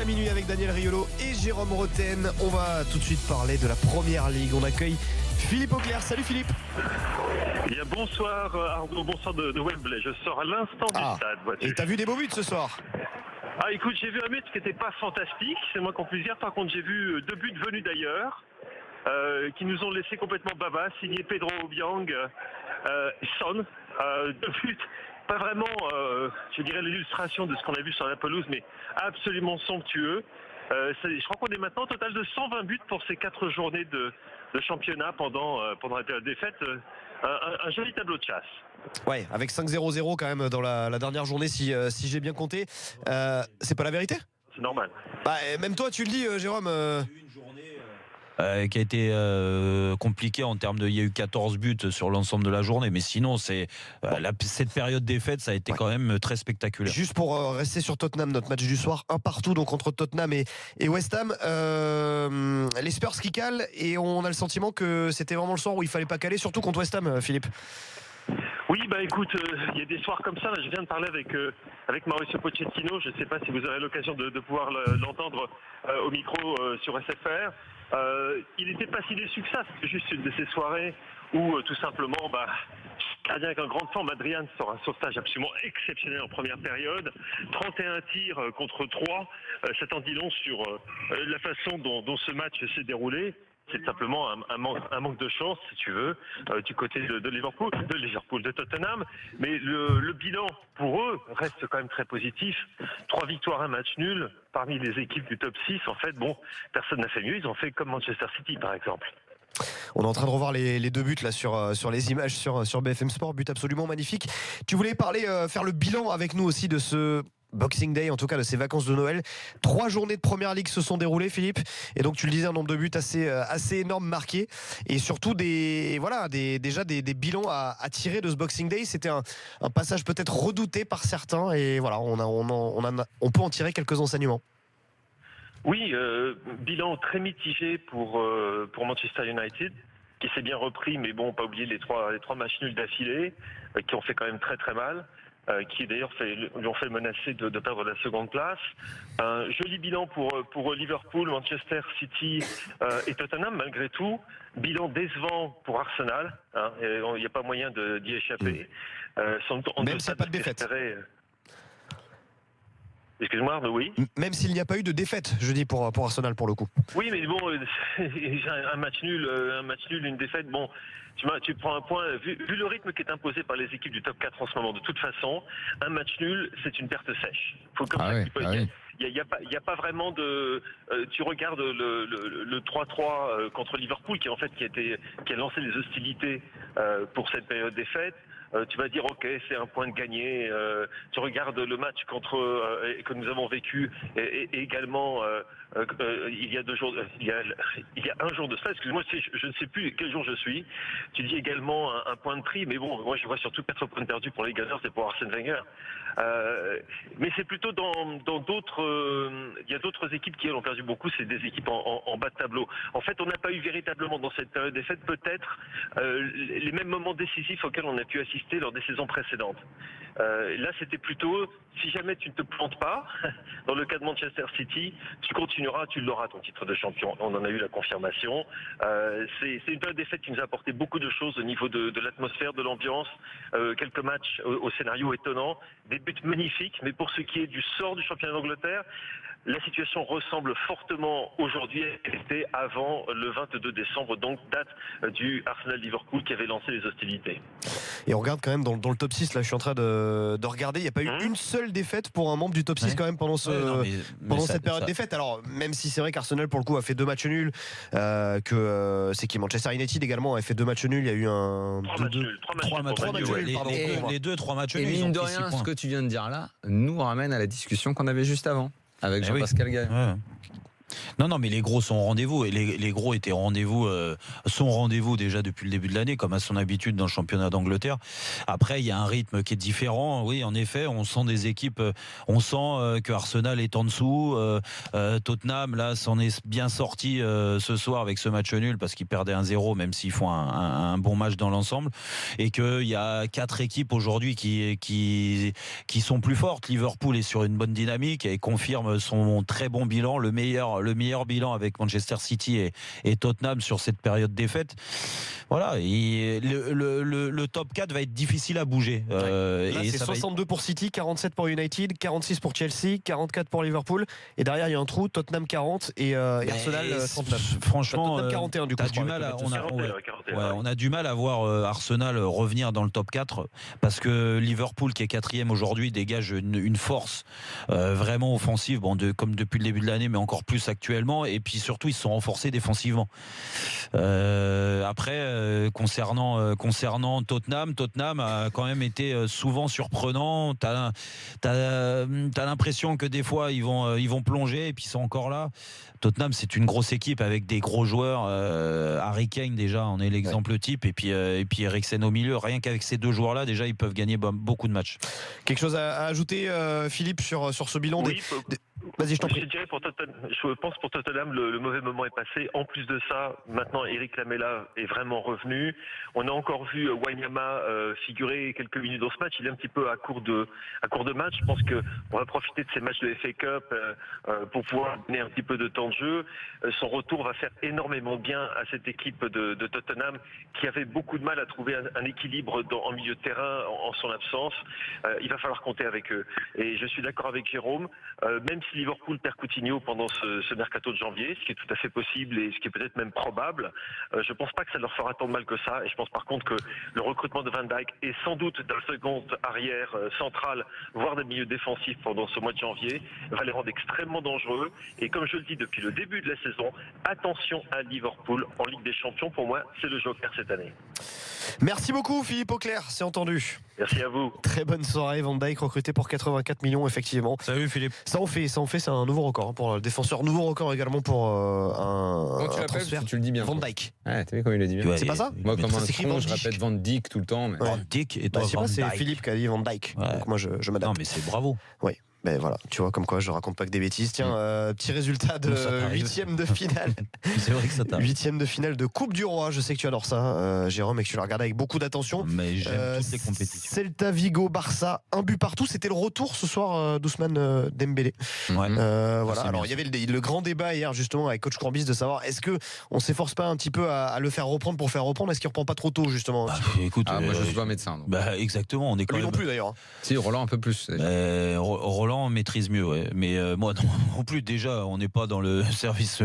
minuit avec Daniel Riolo et Jérôme Roten. On va tout de suite parler de la Première Ligue. On accueille Philippe Auclair. Salut Philippe. Bonsoir Arnaud, bonsoir de Wembley. Je sors à l'instant du stade. Et t'as vu des beaux buts ce soir? Écoute, j'ai vu un but qui n'était pas fantastique, c'est moins qu'on puisse dire. Par contre, j'ai vu 2 buts venus d'ailleurs, qui nous ont laissé complètement baba, signé Pedro Obiang, Son. 2 buts, pas vraiment, je dirais, l'illustration de ce qu'on a vu sur la pelouse, mais absolument somptueux. Je crois qu'on est maintenant au total de 120 buts pour ces 4 journées de championnat pendant la période des fêtes. Un joli tableau de chasse. Ouais, avec 5-0-0 quand même dans la dernière journée, si j'ai bien compté. C'est pas la vérité? C'est normal. Même toi, tu le dis, Jérôme. Qui a été compliqué en termes de. Il y a eu 14 buts sur l'ensemble de la journée, mais sinon, cette période des fêtes, ça a été quand même très spectaculaire. Juste pour rester sur Tottenham, notre match du soir, 1-1 donc entre Tottenham et West Ham. Les Spurs qui calent et on a le sentiment que c'était vraiment le soir où il fallait pas caler, surtout contre West Ham, Philippe. Oui, écoute, il y a des soirs comme ça. Là, je viens de parler avec Mauricio Pochettino. Je ne sais pas si vous aurez l'occasion de pouvoir l'entendre au micro sur SFR. Il n'était pas si déçu que ça. C'était juste une de ces soirées où tout simplement, gardien avec un grand forme, Adrian sort un sauvetage absolument exceptionnel en première période. 31 tirs contre 3. Ça t'en dit long sur la façon dont ce match s'est déroulé. C'est simplement un manque de chance, si tu veux, du côté de Liverpool, de Tottenham. Mais le bilan, pour eux, reste quand même très positif. 3 victoires, 1 match nul. Parmi les équipes du top 6, en fait, personne n'a fait mieux. Ils ont fait comme Manchester City, par exemple. On est en train de revoir les 2 buts là sur les images sur BFM Sport, but absolument magnifique. Tu voulais faire le bilan avec nous aussi de ce Boxing Day, en tout cas de ces vacances de Noël. 3 journées de Première Ligue se sont déroulées, Philippe, et donc tu le disais, un nombre de buts assez énorme marqué, et surtout déjà des bilans à tirer de ce Boxing Day. C'était un passage peut-être redouté par certains, et voilà, on peut en tirer quelques enseignements. Oui, bilan très mitigé pour Manchester United, qui s'est bien repris, mais pas oublier les trois matchs nuls d'affilée, qui ont fait quand même très très mal. Qui d'ailleurs lui ont fait menacer de perdre la seconde place. Un joli bilan pour Liverpool, Manchester City et Tottenham malgré tout. Bilan décevant pour Arsenal. Il n'y a pas moyen d'y échapper. Même s'il n'y a pas de défaite. Excuse-moi, mais oui. Même s'il n'y a pas eu de défaite, je dis pour Arsenal pour le coup. Oui, mais un match nul, une défaite. Tu prends un point. Vu le rythme qui est imposé par les équipes du top 4 en ce moment, de toute façon, un match nul, c'est une perte sèche. Il n'y a pas vraiment de. Tu regardes le 3-3 contre Liverpool, qui a lancé les hostilités pour cette période des fêtes. Tu vas dire ok, c'est un point de gagné. Tu regardes le match que nous avons vécu et également il y a 2 jours, il y a un jour de cela. Excuse-moi, je ne sais plus quel jour je suis. Tu dis également un point de prix, mais moi je vois surtout 4 points perdus pour les Gunners et pour Arsène Wenger. Mais c'est plutôt dans d'autres. Il y a d'autres équipes qui elles ont perdu beaucoup. C'est des équipes en bas de tableau. En fait, on n'a pas eu véritablement dans cette période des fêtes peut-être les mêmes moments décisifs auxquels on a pu assister lors des saisons précédentes. Là, c'était plutôt si jamais tu ne te plantes pas, dans le cas de Manchester City, tu continueras, tu l'auras ton titre de champion. On en a eu la confirmation. C'est une période des fêtes qui nous a apporté beaucoup de choses au niveau de l'atmosphère, de l'ambiance, quelques matchs au scénario étonnant, des buts magnifiques, mais pour ce qui est du sort du championnat d'Angleterre, la situation ressemble fortement aujourd'hui à ce qu'elle était avant le 22 décembre, donc date du Arsenal-Liverpool qui avait lancé les hostilités. Et on regarde quand même dans le top 6, là je suis en train de regarder, il n'y a pas eu une seule défaite pour un membre du top 6 quand même pendant cette période des fêtes. Alors même si c'est vrai qu'Arsenal pour le coup a fait 2 matchs nuls, c'est qui Manchester United également a fait 2 matchs nuls, il y a eu 3 matchs nuls, les 2-3 matchs nuls. Et mine de rien, ce que tu viens de dire là nous ramène à la discussion qu'on avait juste avant avec Jean-Pascal Gaët. Non, mais les gros sont au rendez-vous et les gros étaient au rendez-vous, sont au rendez-vous déjà depuis le début de l'année, comme à son habitude dans le championnat d'Angleterre. Après, il y a un rythme qui est différent. Oui, en effet, on sent des équipes, on sent que Arsenal est en dessous. Tottenham, là, s'en est bien sorti ce soir avec ce match nul parce qu'ils perdaient 1-0, même s'ils font un bon match dans l'ensemble. Et qu'il y a 4 équipes aujourd'hui qui sont plus fortes. Liverpool est sur une bonne dynamique et confirme son très bon bilan, le meilleur bilan avec Manchester City et Tottenham sur cette période défaite. Voilà, le top 4 va être difficile à bouger. Là, et c'est ça 62 pour City, 47 pour United, 46 pour Chelsea, 44 pour Liverpool. Et derrière, il y a un trou, Tottenham 40 et Arsenal 39. Franchement, Tottenham 41 du coup. t'as du mal à, on a du mal à voir Arsenal revenir dans le top 4 parce que Liverpool, qui est 4e aujourd'hui, dégage une force vraiment offensive, comme depuis le début de l'année, mais encore plus actuellement. Et puis surtout, ils se sont renforcés défensivement. Après, concernant Tottenham a quand même été souvent surprenant. T'as l'impression que des fois ils vont plonger et puis ils sont encore là. Tottenham, c'est une grosse équipe avec des gros joueurs. Harry Kane déjà en est l'exemple type et puis Eriksen au milieu. Rien qu'avec ces 2 joueurs-là, déjà ils peuvent gagner beaucoup de matchs. Quelque chose à ajouter, Philippe, sur ce bilan Vas-y, je t'en prie. Je pense pour Tottenham, le mauvais moment est passé. En plus de ça, maintenant Eric Lamela est vraiment revenu. On a encore vu Wanyama figurer quelques minutes dans ce match. Il est un petit peu à court de match. Je pense qu'on va profiter de ces matchs de FA Cup pour pouvoir donner un petit peu de temps de jeu. Son retour va faire énormément bien à cette équipe de Tottenham qui avait beaucoup de mal à trouver un équilibre en milieu de terrain en son absence. Il va falloir compter avec eux. Et je suis d'accord avec Jérôme, même si Liverpool perd Coutinho pendant ce mercato de janvier, ce qui est tout à fait possible et ce qui est peut-être même probable, je pense pas que ça leur fera tant de mal que ça. Et je pense par contre que le recrutement de Van Dijk et sans doute d'un second arrière central, voire d'un milieu défensif pendant ce mois de janvier, va les rendre extrêmement dangereux. Et comme je le dis depuis le début de la saison, attention à Liverpool en Ligue des Champions. Pour moi, c'est le joker cette année. Merci beaucoup Philippe Auclair, c'est entendu. Merci à vous. Très bonne soirée. Van Dijk recruté pour 84 millions effectivement. Salut Philippe. Ça en fait, c'est un nouveau record pour le défenseur. Nouveau record également pour un transfert. Tu le dis bien. Van Dijk. Ouais, t'as vu comment il le dit bien. C'est pas ça? Moi, comme un con, je répète Van Dijk tout le temps. Mais... Van Dijk et toi, Je sais Van pas, c'est Dijk. Philippe qui a dit Van Dijk. Ouais. Donc moi je m'adapte. Non mais c'est bravo. Oui. Ben voilà, tu vois, comme quoi je raconte pas que des bêtises. Tiens, petit résultat de Ça t'arrive. 8e de finale. C'est vrai que ça t'arrive. 8e de finale de Coupe du Roi. Je sais que tu adores ça, Jérôme, et que tu la regardes avec beaucoup d'attention. Mais j'aime toutes les compétitions. Celta Vigo, Barça, un but partout. C'était le retour ce soir d'Ousmane Dembélé. Ouais. Voilà. Alors il y avait le grand débat hier justement avec coach Courbis de savoir est-ce que on s'efforce pas un petit peu à le faire reprendre pour faire reprendre. Est-ce qu'il reprend pas trop tôt justement? Écoute, moi je suis pas médecin. Donc. Exactement, on est quand Lui même. non plus d'ailleurs. Si, Roland un peu plus. Roland maîtrise mieux, ouais. Mais moi non plus. Déjà, on n'est pas dans le service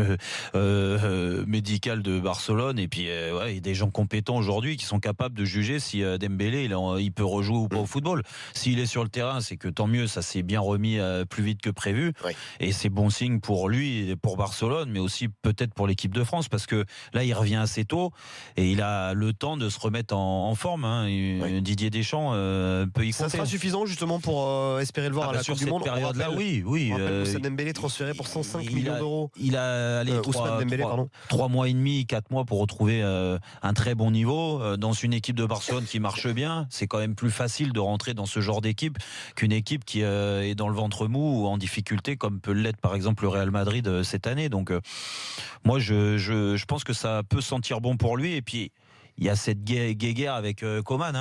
médical de Barcelone. Et puis, il y a des gens compétents aujourd'hui qui sont capables de juger si Dembélé il peut rejouer ou pas au football. S'il est sur le terrain, c'est que tant mieux. Ça s'est bien remis plus vite que prévu. Oui. Et c'est bon signe pour lui et pour Barcelone, mais aussi peut-être pour l'équipe de France, parce que là, il revient assez tôt et il a le temps de se remettre en forme. Hein. Didier Deschamps peut y compter. Ça sera suffisant justement pour espérer le voir à la Coupe du Monde. Période-là, oui. Ousmane Dembélé transféré pour 105 millions d'euros. Il a 3 mois et demi, 4 mois pour retrouver un très bon niveau dans une équipe de Barcelone qui marche bien. C'est quand même plus facile de rentrer dans ce genre d'équipe qu'une équipe qui est dans le ventre mou ou en difficulté, comme peut l'être par exemple le Real Madrid cette année. Donc moi je pense que ça peut sentir bon pour lui. Et puis il y a cette guéguerre avec Coman.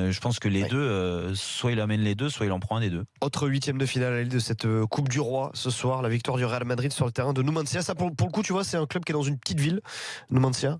Je pense que les deux, soit il amène les deux, soit il en prend un des deux. Autre 8e de finale de cette Coupe du Roi ce soir, la victoire du Real Madrid sur le terrain de Numancia. Ça, pour le coup, tu vois, c'est un club qui est dans une petite ville, Numancia.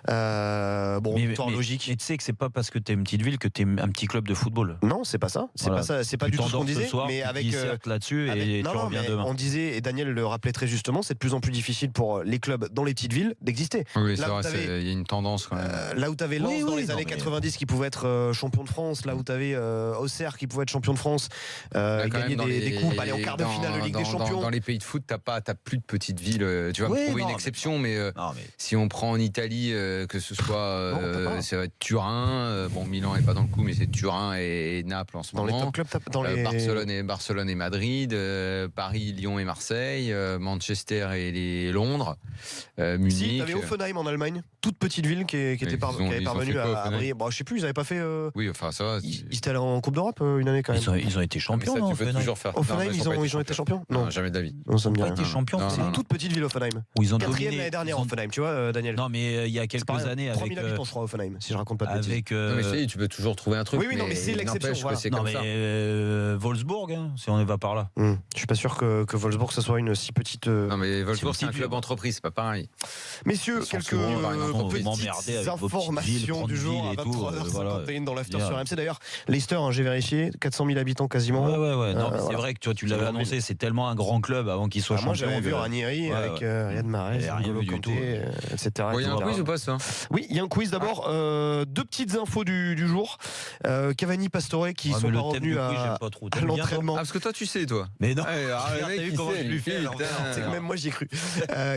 Victoire logique. Mais tu sais que c'est pas parce que t'es une petite ville que t'es un petit club de football. Non, c'est pas ça. C'est pas ça. C'est pas du tout ce qu'on disait. Mais avec là-dessus et tu reviens demain. On disait, et Daniel le rappelait très justement, c'est de plus en plus difficile pour les clubs dans les petites villes d'exister. Oui, c'est vrai. Il y a une tendance quand même. Là où t'avais Lens dans les années 90 qui pouvait être champion de France, là où t'avais Auxerre qui pouvait être champion de France, gagner des coupes, aller en quart de finale de Ligue des Champions. Dans les pays de foot, t'as plus de petites villes. Tu vas me trouver une exception, mais si on prend en Italie, d'Italie, que ce soit Non, ça va être Turin. Bon, Milan n'est pas dans le coup, mais c'est Turin et Naples en ce Dans les moment. top clubs, dans les... Barcelone et Madrid, Paris, Lyon et Marseille, Manchester et Londres, Munich. Si, t'avais Offenheim en Allemagne, toute petite ville qui avait parvenu à briller. Bon, je sais plus, ils avaient pas fait. Oui, enfin ça va. Ils étaient allés en Coupe d'Europe une année quand même. Ils ont été champions. Ça, non, tu peux Offenheim toujours faire. Offenheim, Non, ils ont été champions. Non, jamais de la vie. Non, ça me dit Ils ont rien. été champions. Non, C'est non, une toute petite ville Offenheim. Où ils ont Quatrième dominé l'année dernière ils ont- Offenheim, tu vois, Daniel. Non, mais il y a quelques années 3000 avec. habitants, je crois, Offenheim, si je raconte pas de bêtises. Avec. Non, mais je te dis, tu peux toujours trouver un truc. Oui, non, mais c'est l'exception, n'empêche que voilà. c'est Non, comme mais ça. Wolfsburg, hein, si on va par là. Je suis pas sûr que Wolfsburg ce soit une si petite. Non, mais Wolfsburg, c'est un petit club dur. entreprise, c'est pas pareil. Messieurs, Ils sont quelques souvent, par exemple, vous m'emmerdez petites avec vos petites villes, informations du jour à prendre ville et tout, 23h51 dans l'after Bien. sur RMC. D'ailleurs, Leicester, j'ai vérifié, 400 000 habitants quasiment. Ouais. Non, mais c'est voilà. vrai que tu l'avais C'est annoncé, c'est tellement un grand club avant qu'il soit Moi, champion. j'avais vu que- Ranieri Ouais, avec Riyad Mahrez, Il y a rien N'Golo vu du Kanté, tout. etc. Bon, il y a un etc. quiz ou pas ça? Oui, il y a un quiz d'abord. Deux petites infos du jour. Cavani, Pastore qui Ouais, sont mais pas le thème revenus du quiz, à j'aime pas trop. à T'aimes bien, toi l'entraînement. Ah, parce que toi, tu sais, toi. Mais non. Le Regarde, mec, t'as vu il comment sait, je lui il fais, alors, putain. C'est que même moi j'y ai cru.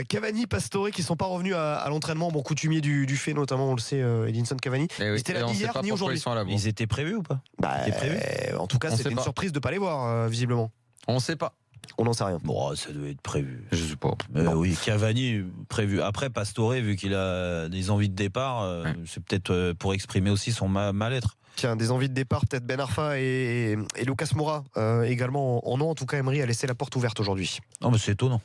Cavani, Pastore qui sont pas revenus à l'entraînement, bon coutumier du fait notamment, on le sait, Edinson Cavani. Eh oui, Ils étaient là et on ni sait hier pas ni pourquoi aujourd'hui. ils sont à la bourre. Ils étaient prévus ou pas Bah, C'était prévu en tout cas, On c'était sait une pas. surprise de pas les voir visiblement. On sait pas. On n'en sait rien. Bon, ça devait être prévu. Je sais pas. Oui, Cavani prévu. Après, Pastore, vu qu'il a des envies de départ, c'est peut-être pour exprimer aussi son mal-être. Tiens, des envies de départ, peut-être Ben Arfa et Lucas Moura également en ont. En tout cas, Emery a laissé la porte ouverte aujourd'hui. Non, mais c'est étonnant.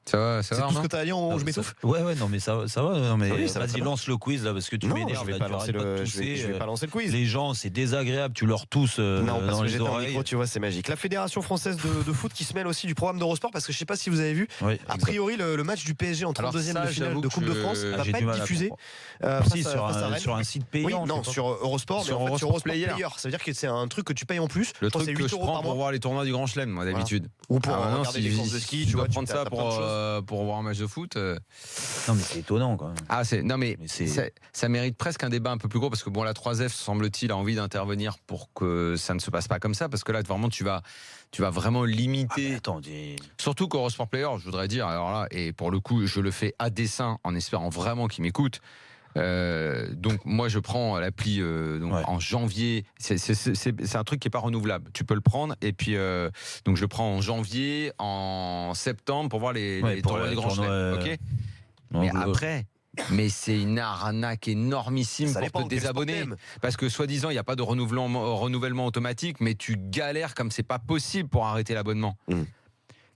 Ça va, C'est tout ce Arnaud que tu as à dire, je m'étouffe. Ouais, non, mais ça va. Non, mais Oui, ça va très vas-y, bien. lance le quiz là, parce que tu Non, m'énerves. je vais là, pas tu lancer arrêtes pas de le, je vais tousser, pas lancer le quiz. Les gens, c'est désagréable, tu leur tousses Non, parce dans que les j'étais en oreilles. micro, tu vois, c'est magique. La Fédération française de foot qui se mêle aussi du programme d'Eurosport, parce que je sais pas si vous avez vu, Oui, a priori le match du PSG en 32e Alors ça, de finale j'avoue de Coupe de que France va j'ai pas du être mal à diffusé comprendre. Si, face à Rennes. sur un site Oui, payant. non, je sais sur Eurosport, Sur mais en fait Eurosport sur Eurosport Player. Player. Ça veut dire que c'est un truc que tu payes en plus. Le Je crois truc c'est que 8 je euros prends par pour mois. voir les tournois du Grand Chelem, moi, d'habitude. Ou pour Maintenant, regarder si les courses de ski, tu dois vois, prendre ça t'as plein de choses. pour voir un match de foot. pas. Non, mais c'est étonnant, quand même. Ah, non, mais Mais c'est- ça mérite presque un débat un peu plus gros parce que bon, la 3F, semble-t-il, a envie d'intervenir pour que ça ne se passe pas comme ça parce que là, vraiment, tu vas vraiment limiter. Attends, Surtout qu'Eurosport Player, je voudrais dire, alors là, et pour le coup, je le fais à dessein en espérant vraiment qu'ils m'écoutent. Donc moi je prends l'appli Ouais. en janvier. C'est un truc qui est pas renouvelable. Tu peux le prendre et puis donc je le prends en janvier, en septembre pour voir les pour tournois les des grands chelems. tournois, Ok. Mais après. Mais c'est une arnaque énormissime Ça pour dépend te de quel sport désabonner. t'aimes. Parce que soi-disant, il n'y a pas de renouvellement automatique, mais tu galères comme c'est pas possible pour arrêter l'abonnement.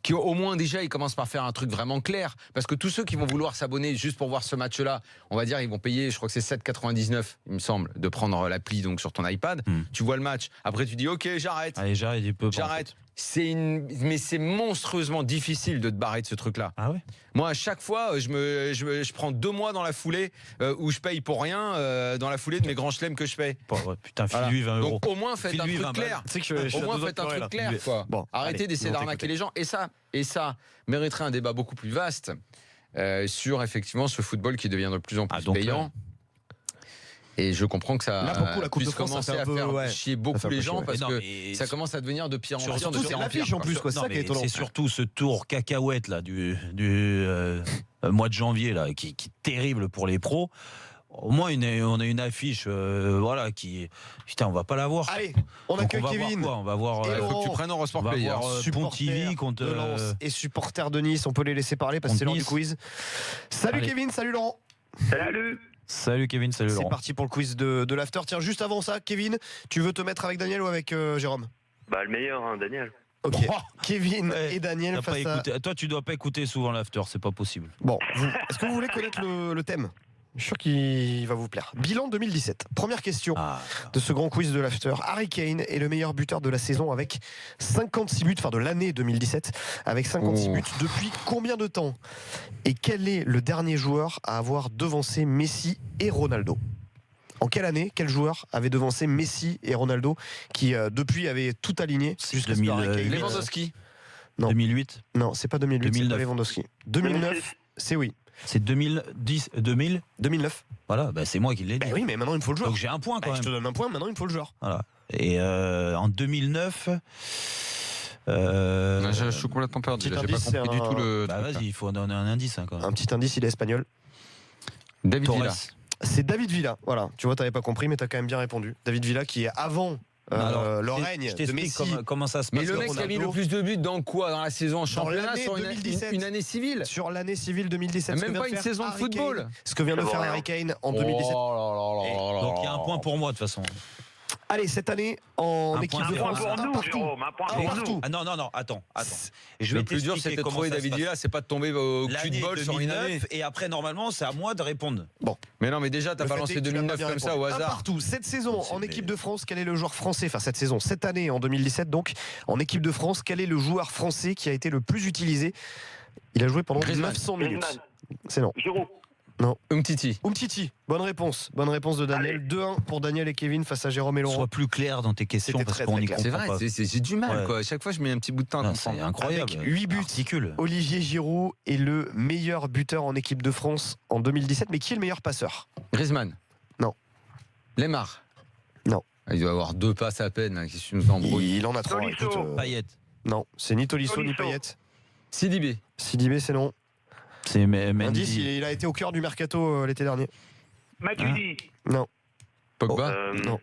Qui au moins déjà, ils commencent par faire un truc vraiment clair. Parce que tous ceux qui vont vouloir s'abonner juste pour voir ce match-là, on va dire, ils vont payer, je crois que c'est 7,99, il me semble, de prendre l'appli donc sur ton iPad. Tu vois le match. Après, tu dis, OK, j'arrête. Allez, j'arrête, il peut pas. J'arrête. Mais c'est monstrueusement difficile de te barrer de ce truc-là. Ah ouais. Moi, à chaque fois, je prends 2 mois dans la foulée où je paye pour rien dans la foulée de mes grands chelems que je paye. Putain, Voilà. file-lui 20 euros. Donc au moins, faites un File-lui truc 20 clair. Tu sais que je suis Au à moins, deux doigts faites de un pleurer, truc là. clair, quoi. Bon, Arrêtez allez, d'essayer nous, on d'arnaquer t'écoute. les gens. Et ça mériterait un débat beaucoup plus vaste sur effectivement ce football qui devient de plus en plus donc, payant. Et je comprends que ça Là, pour le coup, la Coupe de puisse France, ça commencer fait un à peu, faire ouais. chier Ça beaucoup fait un peu les chier, gens ouais. parce Mais non, que mais ça commence à devenir de pire en pire. Surtout, de c'est pire en l'affiche pire, en quoi. plus, quoi. C'est Non, ça qui est mais étonnant. c'est surtout ce tour cacahuète là du mois de janvier là qui est terrible pour les pros. Au moins on a une affiche voilà qui putain on va pas la voir. Allez, on Donc, accueille on va Kevin. voir quoi. On va voir Et Il faut Laurent. que tu prennes Eurosport on va Player. voir Pontivy contre de Lens et supporter de Nice. On peut les laisser parler parce que c'est l'heure du Nice. quiz. Salut Allez. Kevin, salut Laurent. Salut. Salut Kevin, salut C'est Laurent. parti pour le quiz de l'after. Tiens, juste avant ça, Kevin, tu veux te mettre avec Daniel ou avec Jérôme? Bah le meilleur, hein, Daniel. Ok. Oh. Kevin Ouais, et Daniel T'as pas face à... écouté. Toi tu dois pas écouter souvent l'after, c'est pas possible. Bon, est-ce que vous voulez connaître le thème? Je suis sûr qu'il va vous plaire. Bilan 2017. Première question Ah. de ce grand quiz de l'after. Harry Kane est le meilleur buteur de la saison avec 56 buts, enfin de l'année 2017, avec 56 buts. Depuis combien de temps? Et quel est le dernier joueur à avoir devancé Messi et Ronaldo? En quelle année, quel joueur avait devancé Messi et Ronaldo qui depuis avaient tout aligné C'est jusqu'à ce que Harry Kane, Lewandowski. Non. 2008. Non, c'est pas 2008, c'est 2009. pas Lewandowski. 2009, c'est oui. C'est 2010, 2000. 2009. Voilà, bah c'est moi qui l'ai dit. Ben oui, mais maintenant il me faut le joueur. Donc j'ai un point quand Je te même. donne un point, maintenant il me faut le joueur. Voilà. Et en 2009, Je suis complètement perdu. petit J'ai pas indice, compris c'est du un- tout le. Bah truc, là. vas-y, il faut donner un indice quand même. Un petit indice, il est espagnol. David Torres. Villa. C'est David Villa. Voilà, tu vois, t'avais pas compris, mais t'as quand même bien répondu. David Villa qui est avant Alors, le je règne de t'explique Messi. comment ça se Mais passe. le mec qui a mis le plus de buts dans quoi? Dans la saison en championnat l'année sur 2017. une année civile. Sur l'année civile 2017. Même Ce que vient pas de une faire saison de Harry football. Kane. Ce que vient de C'est faire bon, Harry Kane en 2017. Donc il y a un point pour moi de toute façon. Allez, cette année en Un équipe point de pour France, nous, un partout. Jérôme, un point Un pour nous. partout. Ah non, attends. Je vais Le plus dur, t'expliquer c'était de comment trouver ça se David passe. Villa, c'est pas de tomber au cul L'année de bol sur une année. 2009 et après normalement c'est à moi de répondre. Mais non, mais déjà, t'as Le pas fait est lancé que tu l'as 2009 pas bien comme ça au répondu. Un hasard. partout. Cette saison C'est en mais- équipe de France, quel est le joueur français? Enfin, cette saison, cette année en 2017, donc en équipe de France, quel est le joueur français qui a été le plus utilisé? Il a joué pendant Griezmann. 900 minutes. Griezmann. C'est non. Giroud. Umtiti. Umtiti, bonne réponse de Daniel. Allez. 2-1 pour Daniel et Kevin face à Jérôme et Laurent. Sois plus clair dans tes questions C'était parce très, qu'on très n'y clair. C'est comprend vrai, pas. j'ai du mal, Ouais. quoi. À chaque fois, je mets un petit bout de temps à Non, c'est comprendre. incroyable. Avec 8 buts. Articule. Olivier Giroud est le meilleur buteur en équipe de France en 2017, mais qui est le meilleur passeur? Griezmann. Non. Lemar. Non. Il doit avoir 2 passes à peine. Hein, qui nous embrouille. Il en a 3. Tolisso. Payet. Non, c'est ni Tolisso ni Tolisso. Payet. Sidibé. Sidibé, c'est non. C'est Mendy. Indice, il a été au cœur du mercato l'été dernier. Matuidi. Non, Pogba. non.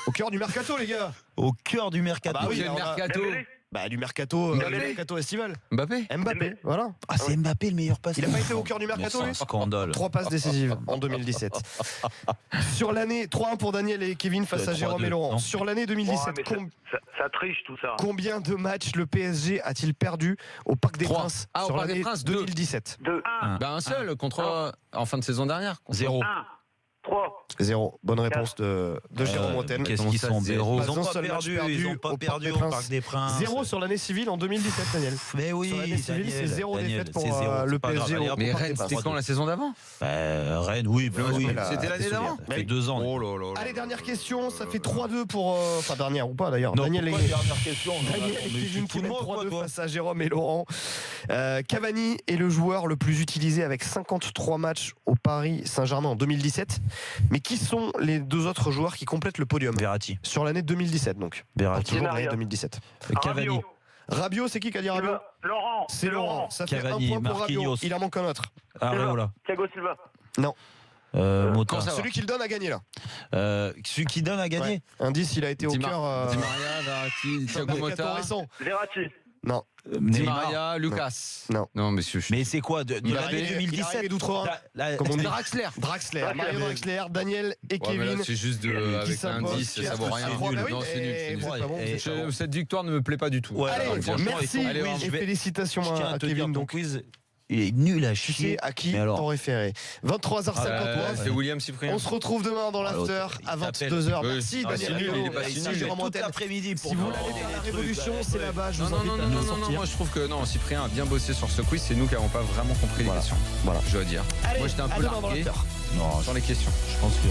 Au cœur du mercato, les gars. Au cœur du mercato. Ah bah oui, Quel là, on a- mercato. Dembélé. Bah, du mercato, Mbappé. du mercato estival. Mbappé. Mbappé, Dembélé. voilà. Ah, c'est Mbappé le meilleur passeur. Il a pas été au cœur du mercato, Mais lui c'est un scandale. 3 passes décisives en 2017. Sur l'année, 3-1 pour Daniel et Kevin face à 3-2, Jérôme et Laurent. non. Sur l'année 2017, Ouais, mais ça triche tout ça. combien de matchs le PSG a-t-il perdu au Parc des 3. Princes Ah, au sur Parc des l'année Princes, 2. 2017? 2, 1, Bah, un seul contre en fin de saison dernière. 0. 1, 3. 0. Bonne réponse de Jérôme Montaigne. Qu'est-ce qu'ils sont zéro. Pas Ils un ont pas seul match perdu. perdu Ils ont au pas Parc perdu des au Princes. Parc des Princes. 0 sur l'année civile en 2017, Daniel. Mais oui, Sur l'année civile, c'est Daniel, 0 Daniel, défaite pour c'est zéro, le c'est pas grave. PSG. Allez, hop, Mais Parc des Rennes, c'était Princes. quand la saison d'avant? Rennes, oui, bah Ouais, oui. mais là, C'était l'année t'es d'avant. souvenir. Ça fait 2 ans. Oh là là là Allez, là dernière là question, là ça là fait là 3-2 pour. Enfin, dernière ou pas d'ailleurs. Non, Daniel pourquoi et dernière question Daniel et Mais Kevin tu qui te mènent moques, 3-2 toi. face à Jérôme et Laurent. Cavani est le joueur le plus utilisé avec 53 matchs au Paris Saint-Germain en 2017. Mais qui sont les 2 autres joueurs qui complètent le podium Verratti. sur l'année 2017 donc? Verratti. Toujours l'année Maria. 2017. Cavani. Rabiot. Rabiot, c'est qui a dit Rabiot? Laurent. C'est Laurent. Ça fait Cavani, 1 point pour Rabiot. Marquinhos. Il en manque un autre. Areola. Thiago Silva. Mota. Quand ça va. Celui qui le donne a gagné là. Celui qui donne à gagner. Ouais. Indice, il a été au Di cœur. Di Maria, Verratti, Thiago mercato Motta, récent. Verratti. Non. Di Neymar. Maria, Lucas. Non. Non, mais je Mais c'est quoi de Il l'année arrive 2017 d'outre-Rhin. Là, Comme on dit. Draxler. Draxler, Ouais, Mario mais- Draxler, Daniel et Ouais, mais là, Kevin. c'est juste avec s'impose, l'indice, qui ça a vaut fait rien. un point. Bah oui, Non, c'est nul. et c'est nul. vous êtes pas bon, vous êtes pas bon. Cette victoire ne me plaît pas du tout. Ouais, Allez, alors, franchement, merci ils sont- et je vais- félicitations Je tiens à à te dire, Kevin. ton Donc, quiz, il est nul à tu sais chier. à qui Mais alors t'en référer. 23h59. C'est William Cyprien. On se retrouve demain dans l'after l'autre, il à t'appelle. 22h. Oui. Merci Ah, Daniel. c'est nul, Riolo. il est pas Merci si nul. Jérôme toute Montaigne. l'après-midi pour Si vous nous voulez aller envoyer faire la des trucs, révolution, c'est ouais. là-bas. Je Non, vous non, invite non, à non, nous non, non, sortir. moi je trouve que non, Cyprien a bien bossé sur ce quiz, c'est nous qui n'avons pas vraiment compris les Voilà. questions. Voilà. Je dois dire. Allez, Moi j'étais un à peu demain dans largué l'after. Non, sur les questions. je pense que